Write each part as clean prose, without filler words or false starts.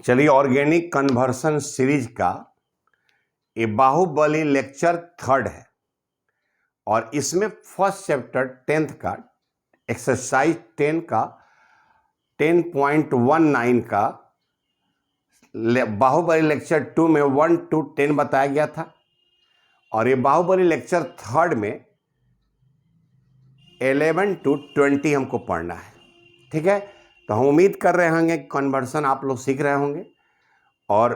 चलिए, organic conversion series का ये बाहुबली लेक्चर 3 है और इसमें फर्स्ट चैप्टर 10th का एक्सरसाइज 10 का 10.19 का बाहुबली लेक्चर 2 में 1 to 10 बताया गया था और ये बाहुबली लेक्चर 3 में 11 to 20 हमको पढ़ना है। ठीक है, तो हम उम्मीद कर रहे होंगे कन्वर्सन आप लोग सीख रहे होंगे और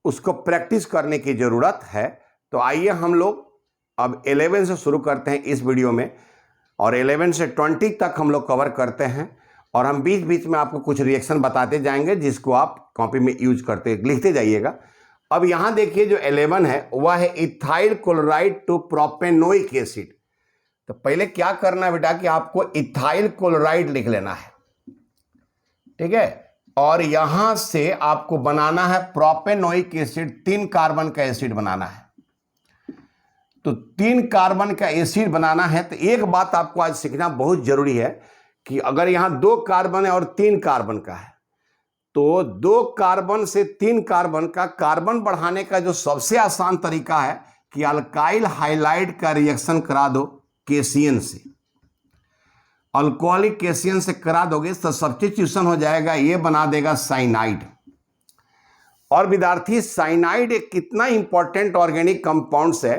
उसको प्रैक्टिस करने की ज़रूरत है। तो आइए हम लोग अब 11 से शुरू करते हैं इस वीडियो में और 11 से 20 तक हम लोग कवर करते हैं और हम बीच बीच में आपको कुछ रिएक्शन बताते जाएंगे जिसको आप कॉपी में यूज करते लिखते जाइएगा। अब यहाँ देखिए जो 11 है वह है ethyl chloride to propanoic acid. तो पहले क्या करना है बेटा कि आपको इथाइल क्लोराइड लिख लेना है, ठीक है, और यहां से आपको बनाना है प्रोपेनोइक एसिड, 3 कार्बन का एसिड बनाना है। तो 3 कार्बन का एसिड बनाना है तो एक बात आपको आज सीखना बहुत जरूरी है कि अगर यहां 2 कार्बन है और 3 कार्बन का है तो 2 कार्बन से 3 कार्बन का कार्बन बढ़ाने का जो सबसे आसान तरीका है कि अल्काइल हाइलाइड का रिएक्शन करा दो केसीएन से, अल्कोहलिक केसीएन से करा दोगे तो सब्स्टिट्यूशन हो जाएगा, ये बना देगा साइनाइड। और विद्यार्थी साइनाइड एक कितना इंपॉर्टेंट ऑर्गेनिक कंपाउंड्स है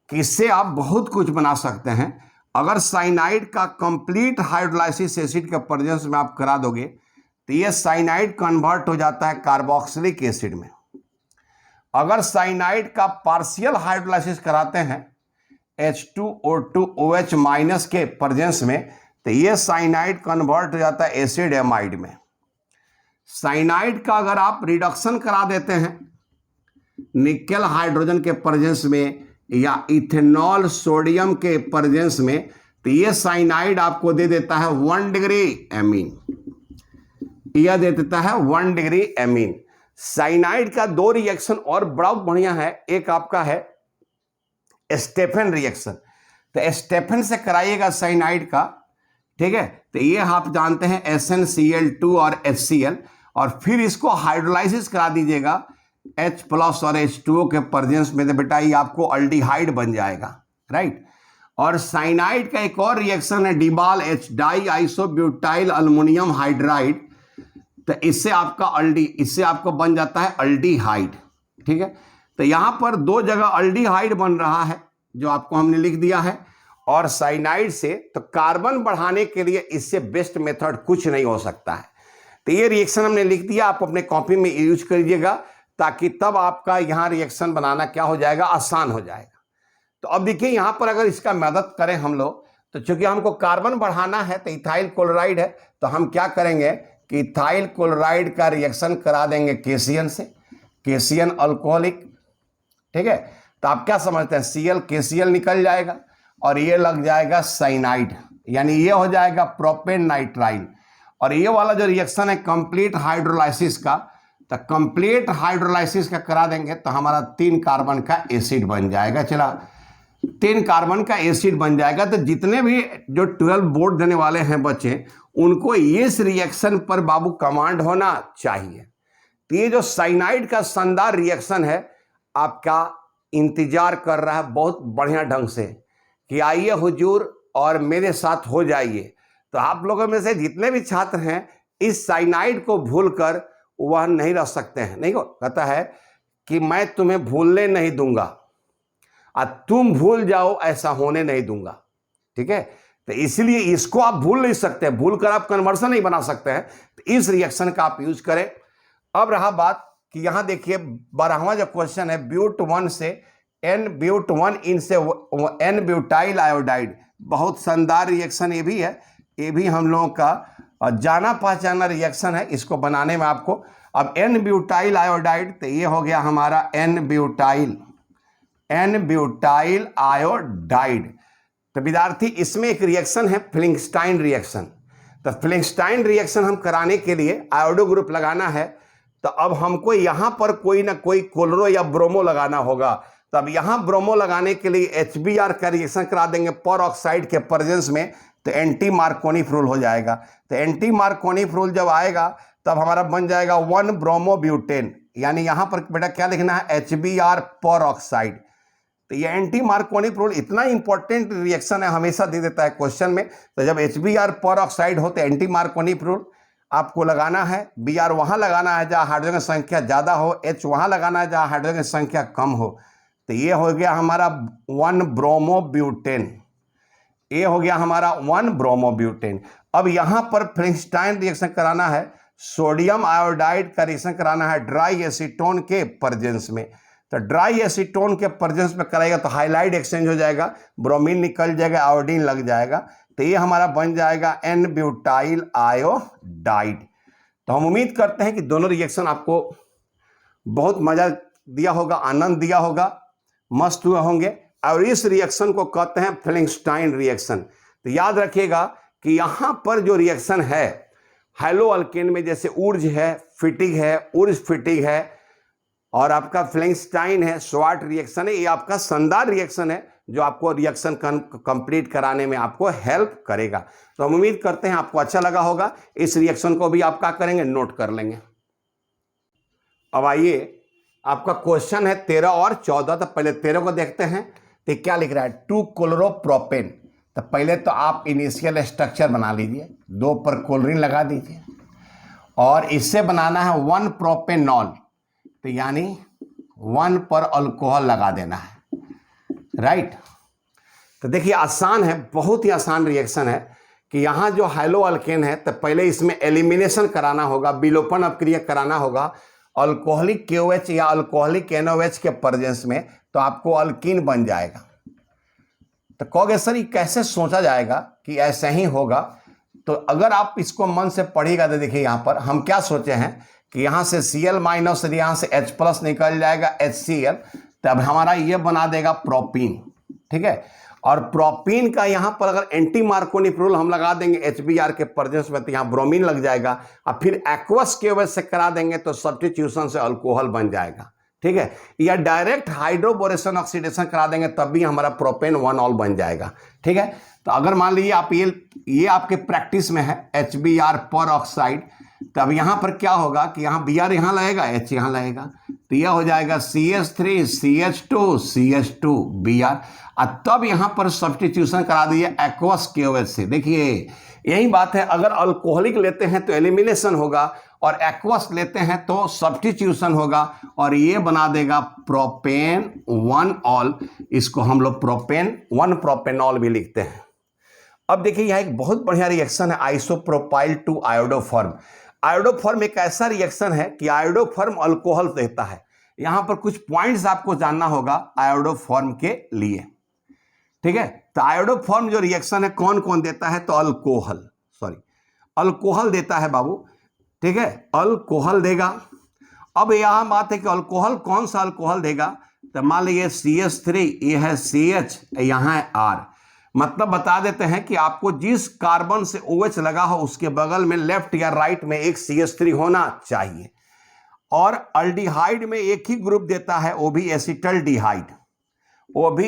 कि इससे आप बहुत कुछ बना सकते हैं। अगर साइनाइड का कंप्लीट हाइड्रोलाइसिस एसिड के प्रेजेंस में आप करा दोगे तो ये साइनाइड कन्वर्ट हो जाता है कार्बोक्सिलिक एसिड में। अगर साइनाइड का पार्शियल हाइड्रोलाइसिस कराते हैं H2O2OH माइनस के प्रेजेंस में तो ये साइनाइड कन्वर्ट हो जाता है एसिड एमाइड में। साइनाइड का अगर आप रिडक्शन करा देते हैं निकेल हाइड्रोजन के प्रेजेंस में या इथेनॉल सोडियम के प्रेजेंस में तो ये साइनाइड आपको दे देता है 1 डिग्री एमीन, यह दे देता है 1 डिग्री एमीन। साइनाइड का 2 रिएक्शन और बड़ा बढ़िया है, एक आपका है स्टेफन रिएक्शन। तो स्टेफन से कराइएगा साइनाइड का, ठीक है, तो ये आप जानते हैं SnCl2 और HCl और फिर इसको हाइड्रोलाइसिस करा दीजिएगा H प्लस और H2O के प्रेजेंस में तो बेटा ये आपको अल्डिहाइड बन जाएगा, राइट। और साइनाइड का एक और रिएक्शन है डिबाल H die isobutyl aluminium hydride, तो इससे आपको बन जाता है अल्डिहाइड, ठीक है। तो यहां पर 2 जगह अल्डिहाइड बन रहा है जो आपको हमने लिख दिया है और साइनाइड से तो कार्बन बढ़ाने के लिए इससे बेस्ट मेथड कुछ नहीं हो सकता है। तो ये रिएक्शन हमने लिख दिया, आप अपने कॉपी में यूज करिएगा ताकि तब आपका यहाँ रिएक्शन बनाना क्या हो जाएगा, आसान हो जाएगा। तो अब देखिए यहाँ पर अगर इसका मदद करें हम लोग तो चूंकि हमको कार्बन बढ़ाना है तो इथाइल क्लोराइड है तो हम क्या करेंगे कि इथाइल क्लोराइड का रिएक्शन करा देंगे केसीएन से, केसीएन अल्कोहलिक, ठीक है। तो आप क्या समझते हैं Cl KCl निकल जाएगा और ये लग जाएगा साइनाइड, यानी ये हो जाएगा प्रोपेन नाइट्राइल। और ये वाला जो रिएक्शन है कंप्लीट हाइड्रोलाइसिस का, तो कंप्लीट हाइड्रोलाइसिस का करा देंगे तो हमारा 3 कार्बन का एसिड बन जाएगा। चला 3 कार्बन का एसिड बन जाएगा। तो जितने भी जो 12 बोर्ड देने वाले हैं बच्चे उनको इस रिएक्शन पर बाबू कमांड होना चाहिए। तो ये जो साइनाइड का शानदार रिएक्शन है आपका इंतजार कर रहा है बहुत बढ़िया ढंग से कि आइए हुजूर और मेरे साथ हो जाइए। तो आप लोगों में से जितने भी छात्र हैं इस साइनाइड को भूलकर वह नहीं रह सकते हैं, नहीं कहता है कि मैं तुम्हें भूलने नहीं दूंगा और तुम भूल जाओ ऐसा होने नहीं दूंगा, ठीक है। तो इसलिए इसको आप भूल नहीं सकते, भूल कर आप कन्वर्सन नहीं बना सकते हैं। तो इस रिएक्शन का आप यूज करें। अब रहा बात कि यहां देखिए 12वां जो क्वेश्चन है ब्यूट 1 से N ब्यूट 1 इन से N ब्यूटाइल आयोडाइड, बहुत शानदार रिएक्शन ये भी है, ये भी हम लोगों का जाना पहचाना रिएक्शन है। इसको बनाने में आपको अब N ब्यूटाइल आयोडाइड तो ये हो गया हमारा N ब्यूटाइल आयोडाइड। तो विद्यार्थी इसमें एक रिएक्शन है फ्लिंगस्टाइन रिएक्शन। तो फ्लिंगस्टाइन रिएक्शन हम कराने के लिए आयोडो ग्रुप लगाना है तो अब हमको यहां पर कोई ना कोई क्लोरो या ब्रोमो लगाना होगा। तो अब यहां ब्रोमो लगाने के लिए HBr का रिएक्शन करा देंगे पर ऑक्साइड के प्रेजेंस में तो एंटी मार्कोनी फ्रूल हो जाएगा। तो एंटी मार्कोनी फ्रूल जब आएगा तब हमारा बन जाएगा 1 ब्रोमोब्यूटेन, यानी यहां पर बेटा क्या लिखना है, HBr पर ऑक्साइड। तो ये एंटी मार्कोनी प्रूल इतना इंपॉर्टेंट रिएक्शन है, हमेशा दे देता है क्वेश्चन में। तो जब HBr पर ऑक्साइड हो तो एंटी मार्कोनी प्रूल आपको लगाना है, Br वहां लगाना है जहां हाइड्रोजन की संख्या ज्यादा हो, H वहां लगाना है जहां हाइड्रोजन की संख्या कम हो। तो ये हो गया हमारा 1 ब्रोमोब्यूटेन, ये हो गया हमारा 1 ब्रोमोब्यूटेन। अब यहां पर फ्रेंकस्टाइन रिएक्शन कराना है, सोडियम आयोडाइड का रिएक्शन कराना है ड्राई एसीटोन के प्रेजेंस में। तो ड्राई एसीटोन के प्रेजेंस में कराएगा तो हाइलाइड एक्सचेंज हो जाएगा, ब्रोमीन निकल जाएगा, आयोडीन लग जाएगा। तो ये हमारा बन जाएगा N ब्यूटाइल आयोडाइड। तो हम उम्मीद करते हैं कि दोनों रिएक्शन आपको बहुत मजा दिया होगा, आनंद दिया होगा, मस्त हुए होंगे। और इस रिएक्शन को कहते हैं फ्रेंकस्टाइन रिएक्शन। तो याद रखिएगा कि यहां पर जो रिएक्शन है हैलो अल्केन में, जैसे ऊर्ज है, फिटिग है, ऊर्ज फिटिग है, और आपका फ्रेंकस्टाइन है, स्वाट रिएक्शन है, ये आपका शानदार रिएक्शन है जो आपको रिएक्शन कंप्लीट कराने में आपको हेल्प करेगा। तो हम उम्मीद करते हैं आपको अच्छा लगा होगा। इस रिएक्शन को भी आप क्या करेंगे, नोट कर लेंगे। अब आइए, आपका क्वेश्चन है 13 और 14। तो पहले 13 को देखते हैं। तो क्या लिख रहा है, 2 क्लोरोप्रोपेन। तो पहले तो आप इनिशियल स्ट्रक्चर बना लीजिए, 2 पर क्लोरीन लगा दीजिए, और इससे बनाना है 1 प्रोपेनॉल। तो यानी 1 पर अल्कोहल लगा देना है, राइट। तो देखिए आसान है, बहुत ही आसान रिएक्शन है कि यहाँ जो हैलो अल्केन है तो पहले इसमें एलिमिनेशन कराना होगा, विलोपन अपक्रिया कराना होगा अल्कोहलिक KOH या अल्कोहलिक NOH के प्रेजेंस में, तो आपको अल्कीन बन जाएगा। तो कहोगे सर ये कैसे सोचा जाएगा कि ऐसे ही होगा? तो अगर आप इसको मन से पढ़िएगा तो देखिए यहाँ पर हम क्या सोचे हैं कि यहाँ से Cl माइनस, यहाँ से H+ निकल जाएगा HCl, तब हमारा ये बना देगा प्रोपीन, ठीक है। और प्रोपीन का यहाँ पर अगर एंटी मार्कोनी प्रूल हम लगा देंगे HBr के प्रेजेंस में, तो यहाँ ब्रोमीन लग जाएगा, और फिर एक्वस KOH से करा देंगे तो सब्स्टिट्यूशन से अल्कोहल बन जाएगा, ठीक है। या डायरेक्ट हाइड्रोबोरेशन ऑक्सीडेशन करा देंगे तब भी हमारा प्रोपेन 1ऑल बन जाएगा, ठीक है। तो अगर मान लीजिए आप ये आपके प्रैक्टिस में है HBr पर ऑक्साइड, तब यहां पर क्या होगा कि यहाँ Br यहां लगेगा, H यहां लगेगा, तो यह हो जाएगा CH3 CH2 CH2 Br। और तब यहां पर सब्स्टिट्यूशन करा दिए एक्वस KOH से। देखिए यही बात है, अगर अल्कोहलिक लेते हैं तो एलिमिनेशन होगा, और एक्वस लेते हैं तो सब्स्टिट्यूशन होगा, और ये बना देगा प्रोपेन 1ऑल। इसको हम लोग प्रोपेन 1 प्रोपेनॉल भी लिखते हैं। अब देखिए यह एक बहुत बढ़िया रिएक्शन है, आइसोप्रोपाइल टू आयोडोफॉर्म। आयोडोफॉर्म एक ऐसा रिएक्शन है कि आयोडोफॉर्म अल्कोहल देता है। यहां पर कुछ पॉइंट्स आपको जानना होगा आयोडोफॉर्म के लिए, ठीक है। तो आयोडोफॉर्म जो रिएक्शन है कौन कौन देता है, तो अल्कोहल देता है बाबू, ठीक है, अल्कोहल देगा। अब यहां बात है कि अल्कोहल कौन सा अल्कोहल देगा, तो मान लीजिए CH3, ये है CH, यहां है R। मतलब बता देते हैं कि आपको जिस कार्बन से OH लगा हो उसके बगल में लेफ्ट या राइट में एक CH3 होना चाहिए। और अल्डिहाइड में एक ही ग्रुप देता है, वो भी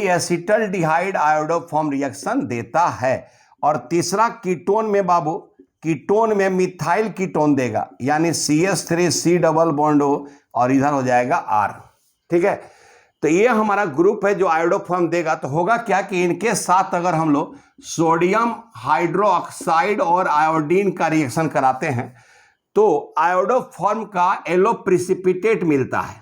एसिटल्डिहाइड आयोडोफॉर्म रिएक्शन देता है। और तीसरा कीटोन में बाबू, कीटोन में मिथाइल कीटोन देगा, यानी CH3 C double bond O, और इधर हो जाएगा R, ठीक है। तो ये हमारा ग्रुप है जो आयोडोफॉर्म देगा। तो होगा क्या कि इनके साथ अगर हम लोग सोडियम हाइड्रोक्साइड और आयोडीन का रिएक्शन कराते हैं तो आयोडोफॉर्म का येलो प्रिसिपिटेट मिलता है।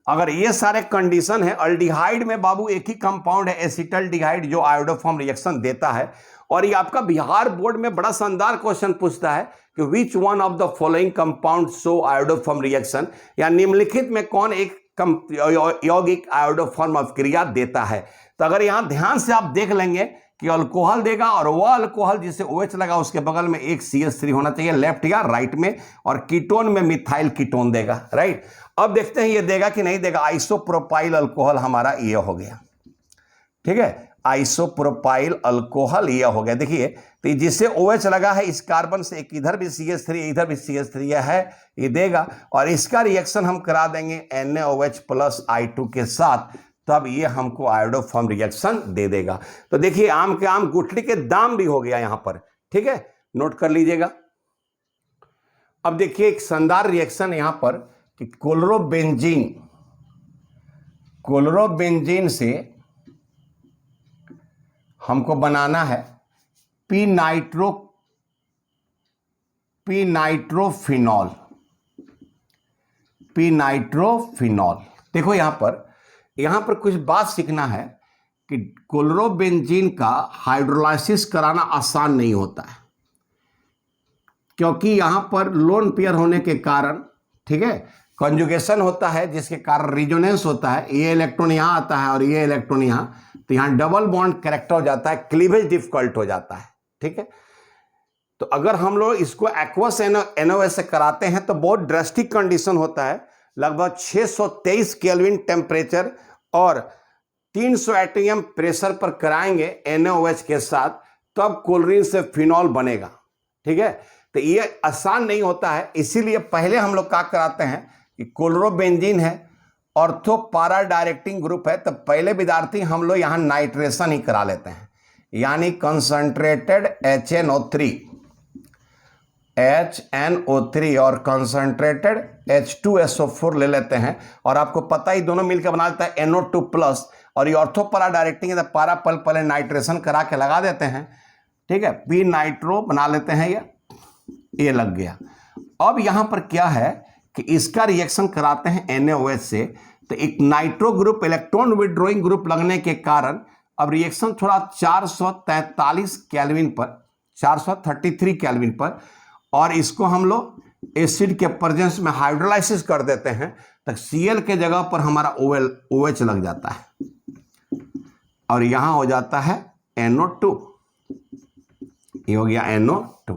अगर ये सारे कंडीशन है, अल्डिहाइड में बाबू एक ही कंपाउंड है एसिटल्डिहाइड जो आयोडोफॉर्म रिएक्शन देता है। और ये आपका बिहार बोर्ड में बड़ा शानदार क्वेश्चन पूछता है कि which one of the following compound show iodoform reaction, या निम्नलिखित में कौन एक यौगिक आयोडोफॉर्म अभिक्रिया देता है। तो अगर यहां ध्यान से आप देख लेंगे कि अल्कोहल देगा, और वह अल्कोहल जिसे OH लगा उसके बगल में एक CH3 होना चाहिए लेफ्ट या राइट में, और कीटोन में मिथाइल कीटोन देगा, राइट। अब देखते हैं ये देगा कि नहीं देगा। आइसोप्रोपाइल अल्कोहल हमारा ये हो गया, ठीक है, आइसोप्रोपाइल अल्कोहल ये हो गया। देखिए तो जिससे OH लगा है इस कार्बन से, एक इधर भी CH3 इधर भी CH3 है, ये देगा, और इसका रिएक्शन हम करा देंगे NaOH प्लस I2 के साथ, तब ये हमको आयोडोफॉर्म रिएक्शन दे देगा। तो देखिए आम के आम गुठली के दाम भी हो गया यहां पर, ठीक है, नोट कर लीजिएगा। अब देखिए एक शानदार रिएक्शन यहां पर कि क्लोरोबेंजीन से हमको बनाना है पीनाइट्रोफिनॉल। देखो यहां पर कुछ बात सीखना है कि क्लोरोबेंजीन का हाइड्रोलाइसिस कराना आसान नहीं होता है, क्योंकि यहां पर लोन पेयर होने के कारण, ठीक है, कंजुगेशन होता है जिसके कारण रिजोनेंस होता है। ये इलेक्ट्रॉन यहां आता है और ये इलेक्ट्रॉन यहां, तो यहां डबल बॉन्ड कैरेक्टर हो जाता है, क्लीवेज डिफिकल्ट हो जाता है। ठीक है, तो अगर हम लोग इसको एक्वस NaOH से कराते हैं तो बहुत ड्रास्टिक कंडीशन होता है, लगभग 623 केल्विन टेम्परेचर और 300 एटम प्रेशर पर कराएंगे NaOH के साथ, तब क्लोरीन से फिनॉल बनेगा। ठीक है, तो ये आसान नहीं होता है, इसीलिए पहले हम लोग क्या कराते हैं कि क्लोरोबेंजीन है, ऑर्थो पारा डायरेक्टिंग ग्रुप है, तो पहले विद्यार्थी हम लोग यहाँ नाइट्रेशन ही करा लेते हैं, यानी कंसंट्रेटेड HNO3 और कंसंट्रेटेड H2SO4 ले लेते हैं। और आपको पता ही दोनों मिलकर बना देता है NO2+, और ये ऑर्थो पारा डायरेक्टिंग है तो पारा पहले नाइट्रेशन करा के लगा देते हैं। ठीक है, पी नाइट्रो बना लेते हैं, ये लग गया। अब यहां पर क्या है कि इसका रिएक्शन कराते हैं NaOH से, तो एक nitro group electron withdrawing group लगने के कारण अब रिएक्शन थोड़ा 443 केल्विन पर, 433 केल्विन पर, और इसको हम लोग एसिड के प्रेजेंस में हाइड्रोलाइसिस कर देते हैं, तो Cl के जगह पर हमारा OH लग जाता है और यहां हो जाता है NO2, ये हो गया NO2।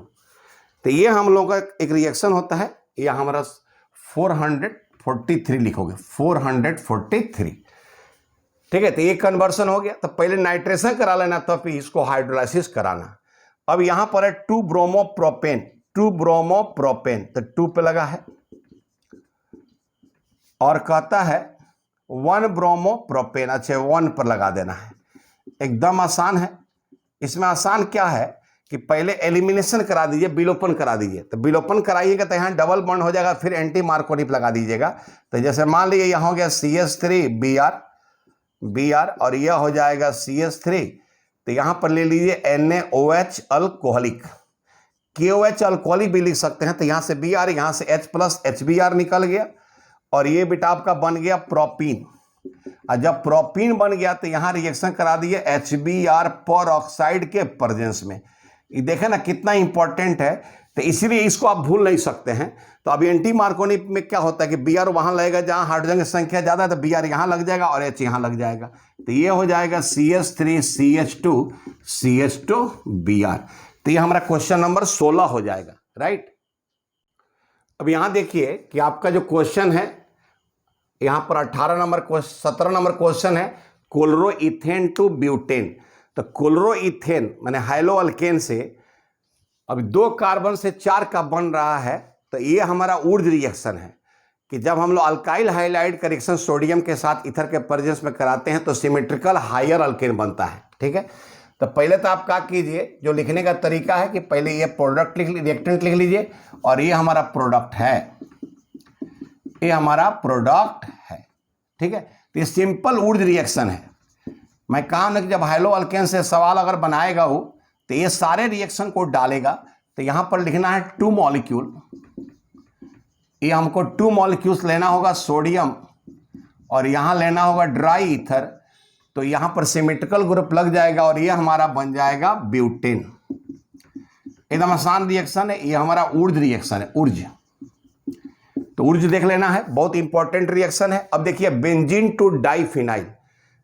तो ये हम लोगों का एक रिएक्शन होता है, ये हमारा 443 लिखोगे, 443। ठीक है, तो ये कन्वर्सन हो गया। तो पहले नाइट्रेशन करा लेना, तब फिर इसको हाइड्रोलाइसिस कराना। अब यहां पर है 2 ब्रोमोप्रोपेन, तो 2 पे लगा है, और कहता है 1 ब्रोमोप्रोपेन, अच्छा 1 पर लगा देना है। एकदम आसान है। इसमें आसान क्या है कि पहले एलिमिनेशन करा दीजिए, विलोपन करा दीजिए। तो विलोपन कराइएगा तो यहाँ डबल बॉन्ड हो जाएगा, फिर एंटी मार्कोनिक लगा दीजिएगा। तो जैसे मान लीजिए यहाँ हो गया CH3Br और यह हो जाएगा CH3, तो यहाँ पर ले लीजिए NaOH अल्कोहलिक, KOH अल्कोहलिक भी लिख सकते हैं। तो यहाँ से Br, यहाँ से H+ HBr निकल गया, और ये बेटा आपका बन गया प्रोपीन। और जब प्रोपीन बन गया तो यहाँ रिएक्शन करा दिए HBr पर ऑक्साइड के प्रेजेंस में। ये देखें ना कितना इंपॉर्टेंट है, तो इसीलिए इसको आप भूल नहीं सकते हैं। तो अभी एंटी मार्कोनिक में क्या होता है कि Br वहां लगेगा जहां हाइड्रोजन की संख्या ज्यादा है, तो Br यहां लग जाएगा और H यहां लग जाएगा, तो ये हो जाएगा CH3CH2Br। तो ये हमारा क्वेश्चन नंबर 16 हो जाएगा, राइट। अब यहां देखिए कि आपका जो क्वेश्चन है यहां पर 17 नंबर क्वेश्चन है, क्लोरोइथेन टू ब्यूटेन। तो क्लोरोइथेन माने हाइलोअल्केन से अब 2 कार्बन से 4 का बन रहा है, तो ये हमारा ऊर्ज रिएक्शन है कि जब हम लोग अल्काइल हाइलाइड का रिएक्शन सोडियम के साथ ईथर के प्रेजेंस में कराते हैं तो सिमेट्रिकल हायर अल्केन बनता है। ठीक है, तो पहले तो आप क्या कीजिए, जो लिखने का तरीका है कि पहले ये प्रोडक्ट रिएक्टेंट लिख लीजिए, और ये हमारा प्रोडक्ट है, ये हमारा प्रोडक्ट है। ठीक है, तो ये सिंपल ऊर्ज रिएक्शन है। मैं कहा ना कि जब हाइलो अल्केन से सवाल अगर बनाएगा वो, तो ये सारे रिएक्शन को डालेगा। तो यहां पर लिखना है 2 मॉलिक्यूल, ये हमको 2 मॉलिक्यूल्स लेना होगा सोडियम, और यहां लेना होगा ड्राई ईथर, तो यहां पर सिमेट्रिकल ग्रुप लग जाएगा और ये हमारा बन जाएगा ब्यूटेन। एकदम आसान रिएक्शन है, ये हमारा ऊर्ज रिएक्शन है, ऊर्ज। तो ऊर्ज देख लेना है, बहुत इंपॉर्टेंट रिएक्शन है। अब देखिए बेंजीन टू डाइफिनाइल,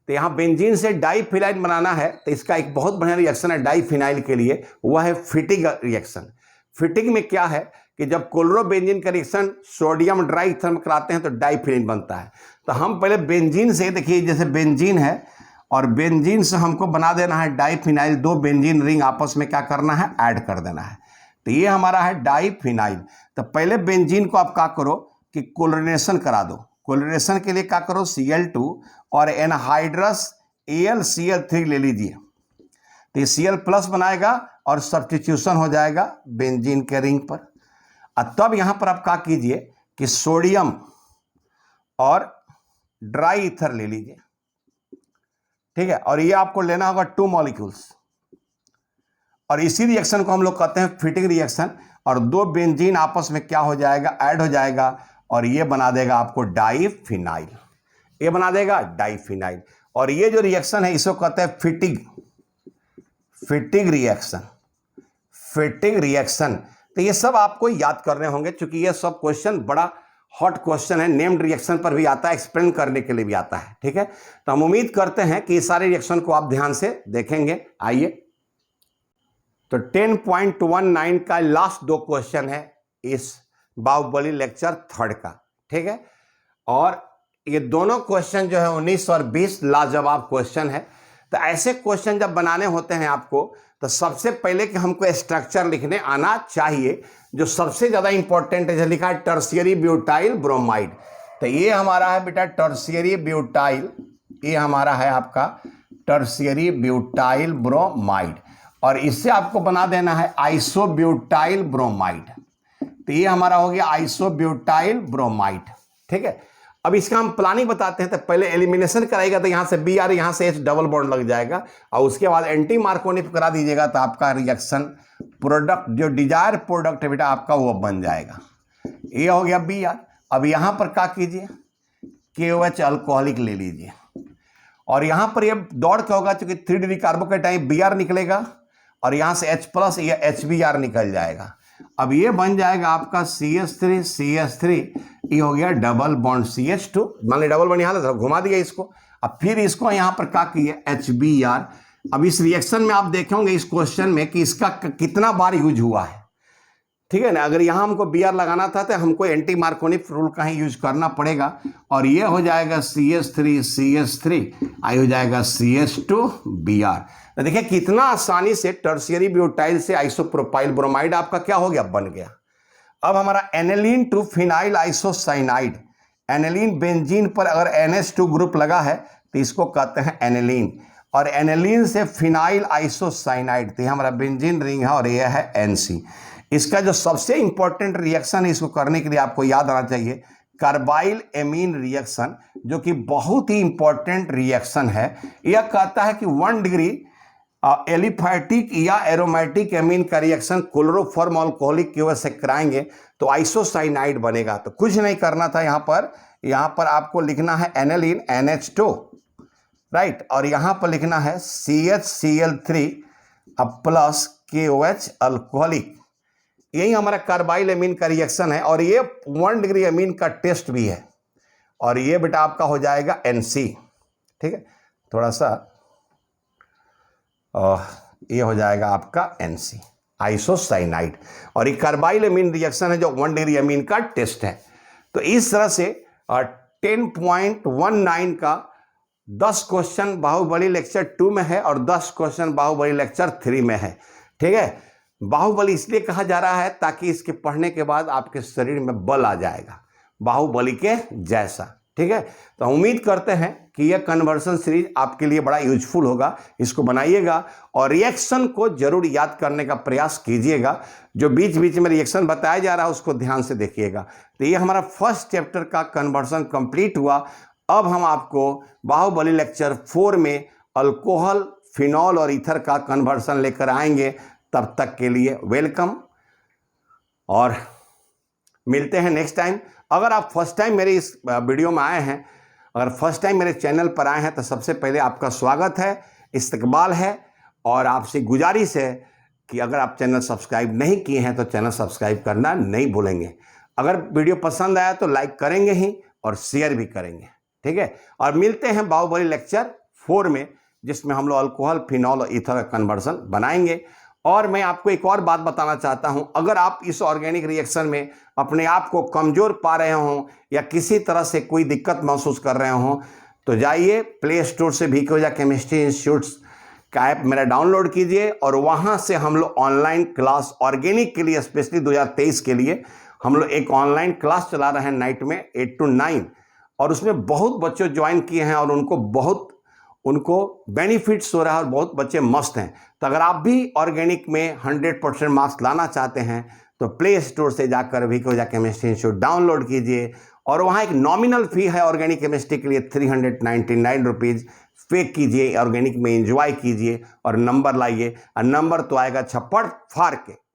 तो यहाँ बेंजीन से डाइफिनाइल बनाना है, तो इसका एक बहुत बढ़िया रिएक्शन है डाइफिनाइल के लिए, वह है फिटिंग रिएक्शन। फिटिंग में क्या है कि जब क्लोरोबेंजीन का रिएक्शन सोडियम ड्राई ईथर में कराते हैं तो डाइफिनाइल बनता है। तो हम पहले बेंजीन से, देखिए जैसे बेंजीन है और बेंजीन से हमको बना देना है डाइफिनाइल, 2 बेंजीन रिंग आपस में क्या करना है, ऐड कर देना है। तो ये हमारा है डाइफिनाइल। तो पहले बेंजीन को आप क्या करो कि क्लोरीनेशन करा दो। क्लोरीनेशन के लिए क्या करो, Cl2 और एनहाइड्रस AlCl3 ले लीजिए, तो ये Cl+ बनाएगा और सब्स्टिट्यूशन हो जाएगा बेंजीन के रिंग पर। तब यहां पर आप क्या कीजिए कि सोडियम और ड्राई ईथर ले लीजिए, ठीक है, और ये आपको लेना होगा 2 मॉलिक्यूल्स, और इसी रिएक्शन को हम लोग कहते हैं फिटिंग रिएक्शन, और 2 बेंजीन आपस में क्या हो जाएगा, ऐड हो जाएगा, और ये बना देगा आपको डाइफिनाइल, ये बना देगा डाइफिनाइल। और ये जो रिएक्शन है इसको कहते हैं फिटिंग रिएक्शन, फिटिंग रिएक्शन। तो ये सब आपको याद करने होंगे, क्योंकि ये सब क्वेश्चन बड़ा हॉट क्वेश्चन है, नेम्ड रिएक्शन पर भी आता है, एक्सप्लेन करने के लिए भी आता है, ठीक है। तो हम उम्मीद करते हैं कि ये सारे रिएक्शन को आप ध्यान से देखेंगे। आइए, तो 10.19 का लास्ट 2 क्वेश्चन है इस बाहुबली लेक्चर 3 का, ठीक है। और ये दोनों क्वेश्चन जो है 19 और 20 लाजवाब क्वेश्चन है। तो ऐसे क्वेश्चन जब बनाने होते हैं आपको, तो सबसे पहले कि हमको स्ट्रक्चर लिखने आना चाहिए। जो सबसे ज्यादा इंपॉर्टेंट है, लिखा है टर्शियरी ब्यूटाइल ब्रोमाइड। तो ये हमारा है बेटा टर्शियरी ब्यूटाइल, ये हमारा है आपका टर्शियरी ब्यूटाइल ब्रोमाइड, और इससे आपको बना देना है आइसोब्यूटाइल ब्रोमाइड। तो ये हमारा हो गया आइसोब्यूटाइल ब्रोमाइड, ठीक है। अब इसका हम प्लानिंग बताते हैं। तो पहले एलिमिनेशन कराएगा, तो यहां से Br, यहां से H डबल बॉन्ड लग जाएगा, और उसके बाद एंटी मार्कोनी करा दीजिएगा, तो आपका रिएक्शन प्रोडक्ट जो डिजायर प्रोडक्ट है बेटा आपका वो बन जाएगा। ये हो गया Br। अब यहां पर क्या कीजिए, KOH अल्कोहलिक ले लीजिए, और यहां पर ये दौड़ क्या होगा, चूंकि 3 डिग्री कार्बोकेटाइन Br निकलेगा, और यहां से H+ या HBr निकल जाएगा। अब ये बन जाएगा आपका CH3, ये हो गया डबल बॉन्ड CH2, मान ली डबल बॉन्ड यहां था, घुमा दिया इसको। अब फिर इसको यहां पर क्या किए, HBr। अब इस रिएक्शन में आप देखेंगे इस क्वेश्चन में कि इसका कितना बार यूज हुआ है, ठीक है ना। अगर यहां हमको Br लगाना था तो हमको एंटी मार्कोनी रूल का ही यूज करना पड़ेगा, और ये हो जाएगा CH3, आई हो जाएगा CH2Br। तो देखिए कितना आसानी से टर्शियरी ब्यूटाइल से आइसोप्रोपाइल ब्रोमाइड आपका क्या हो गया, बन गया। अब हमारा aniline to phenyl isocyanide, aniline benzene पर अगर NH2 ग्रुप लगा है तो इसको कहते हैं एनिलीन, और एनिलीन से फिनाइल आइसोसाइनाइड, तो हमारा बेंजीन रिंग है, और यह है NC। इसका जो सबसे इंपॉर्टेंट रिएक्शन है, इसको करने के लिए आपको याद आना चाहिए कार्बाइल एमीन रिएक्शन, जो कि बहुत ही इंपॉर्टेंट रिएक्शन है। यह कहता है कि 1 डिग्री एलिफैटिक या एरोमेटिक एमीन का रिएक्शन क्लोरोफॉर्म अल्कोहलिक की वजह से कराएंगे तो आइसोसाइनाइड बनेगा। तो कुछ नहीं करना था, यहां पर आपको लिखना है एनिलीन NH2, राइट, और यहां पर लिखना है CHCl3 प्लस KOH अल्कोहलिक। यही हमारा कार्बाइल एमीन का रिएक्शन है, और ये 1 डिग्री एमीन का टेस्ट भी है, और ये बेटा आपका हो जाएगा NC, ठीक है। थोड़ा सा ये हो जाएगा आपका NC आइसोसाइनाइड, और ये कार्बाइल एमीन रिएक्शन है जो 1 डिग्री एमीन का टेस्ट है। तो इस तरह से 10.19 का 10 क्वेश्चन बाहुबली लेक्चर 2 में है, और 10 क्वेश्चन बाहुबली लेक्चर 3 में है, ठीक है। बाहुबली इसलिए कहा जा रहा है ताकि इसके पढ़ने के बाद आपके शरीर में बल आ जाएगा बाहुबली के जैसा, ठीक है। तो उम्मीद करते हैं कि यह कन्वर्सन सीरीज आपके लिए बड़ा यूजफुल होगा। इसको बनाइएगा और रिएक्शन को जरूर याद करने का प्रयास कीजिएगा। जो बीच बीच में रिएक्शन बताया जा रहा है उसको ध्यान से देखिएगा। तो ये हमारा फर्स्ट चैप्टर का कन्वर्सन कंप्लीट हुआ। अब हम आपको बाहुबली लेक्चर 4 में अल्कोहल, फिनॉल और ईथर का कन्वर्सन लेकर आएंगे। तब तक के लिए वेलकम और मिलते हैं नेक्स्ट टाइम। अगर आप फर्स्ट टाइम मेरे इस वीडियो में आए हैं, अगर फर्स्ट टाइम मेरे चैनल पर आए हैं, तो सबसे पहले आपका स्वागत है, इस्तकबाल है, और आपसे गुजारिश है कि अगर आप चैनल सब्सक्राइब नहीं किए हैं तो चैनल सब्सक्राइब करना नहीं भूलेंगे। अगर वीडियो पसंद आया तो लाइक करेंगे ही और शेयर भी करेंगे, ठीक है। और मिलते हैं बाहुबली लेक्चर 4 में, जिसमें हम लोग अल्कोहल, फिनॉल और ईथर का कन्वर्सन बनाएंगे। और मैं आपको एक और बात बताना चाहता हूं, अगर आप इस ऑर्गेनिक रिएक्शन में अपने आप को कमजोर पा रहे हों या किसी तरह से कोई दिक्कत महसूस कर रहे हों, तो जाइए प्ले स्टोर से भिकोजा केमिस्ट्री इंस्टीट्यूट का ऐप मेरा डाउनलोड कीजिए, और वहां से हम लोग ऑनलाइन क्लास ऑर्गेनिक के लिए, स्पेशली 2023 के लिए हम लोग एक ऑनलाइन क्लास चला रहे हैं नाइट में 8 to 9, और उसमें बहुत बच्चे ज्वाइन किए हैं और उनको बेनिफिट्स हो रहा है और बहुत बच्चे मस्त हैं। तो अगर आप भी ऑर्गेनिक में 100% मार्क्स लाना चाहते हैं तो प्ले स्टोर से जाकर वीको केमिस्ट्री इंस्टीट्यूट डाउनलोड कीजिए और वहाँ एक नॉमिनल फी है ऑर्गेनिक केमिस्ट्री के लिए 399 रुपीज़ पे कीजिए, ऑर्गेनिक में एंजॉय कीजिए और नंबर लाइए। और नंबर तो आएगा छप्पड़ फाड़ के।